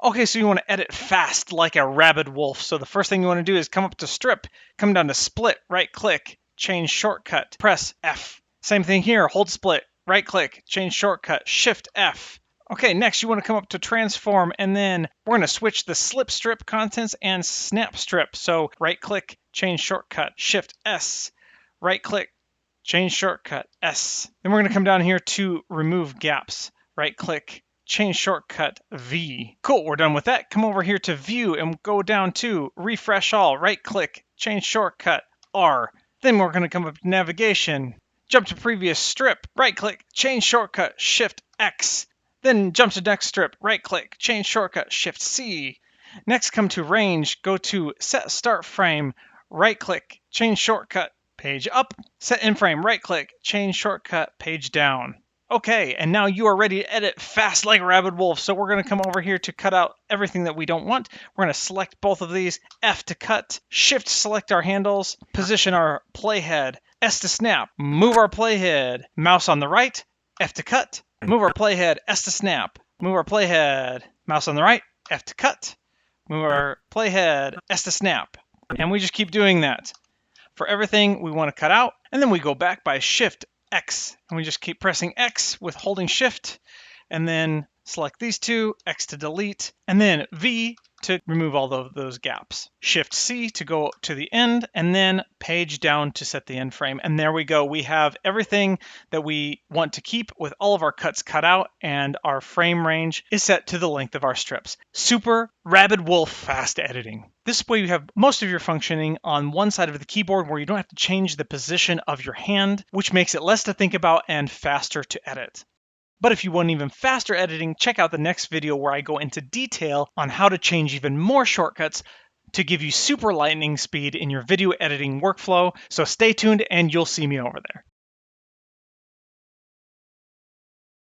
Okay, so you want to edit fast like a rabid wolf. So the first thing you want to do is come up to strip, come down to split, right click, change shortcut, press F. Same thing here, hold split, right click, change shortcut, shift F. Okay, next you want to come up to transform, and then we're going to switch the slip strip contents and snap strip. So right click, change shortcut, shift S, right click, change shortcut S. Then we're going to come down here to remove gaps, right click, change shortcut V. Cool, we're done with that. Come over here to view and go down to refresh all, right click, change shortcut R. Then we're going to come up to navigation, jump to previous strip, right click, change shortcut shift X. Then jump to next strip, right click, change shortcut shift C. Next come to range, go to set start frame, right click, change shortcut page up, set in frame, right click, change shortcut page down. Okay, and now you are ready to edit fast like a rabid wolf. So we're going to come over here to cut out everything that we don't want. We're going to select both of these, F to cut, Shift select our handles, position our playhead, S to snap, move our playhead, mouse on the right, F to cut, move our playhead, S to snap, move our playhead, mouse on the right, F to cut, move our playhead, S to snap. And we just keep doing that for everything we want to cut out. And then we go back by Shift X, and we just keep pressing X with holding Shift, and then select these two, X to delete, and then V to remove all of those gaps. Shift C to go to the end, and then page down to set the end frame. And there we go. We have everything that we want to keep with all of our cuts cut out, and our frame range is set to the length of our strips. Super rabid wolf fast editing. This way you have most of your functioning on one side of the keyboard where you don't have to change the position of your hand, which makes it less to think about and faster to edit. But if you want even faster editing, check out the next video where I go into detail on how to change even more shortcuts to give you super lightning speed in your video editing workflow. So stay tuned and you'll see me over there.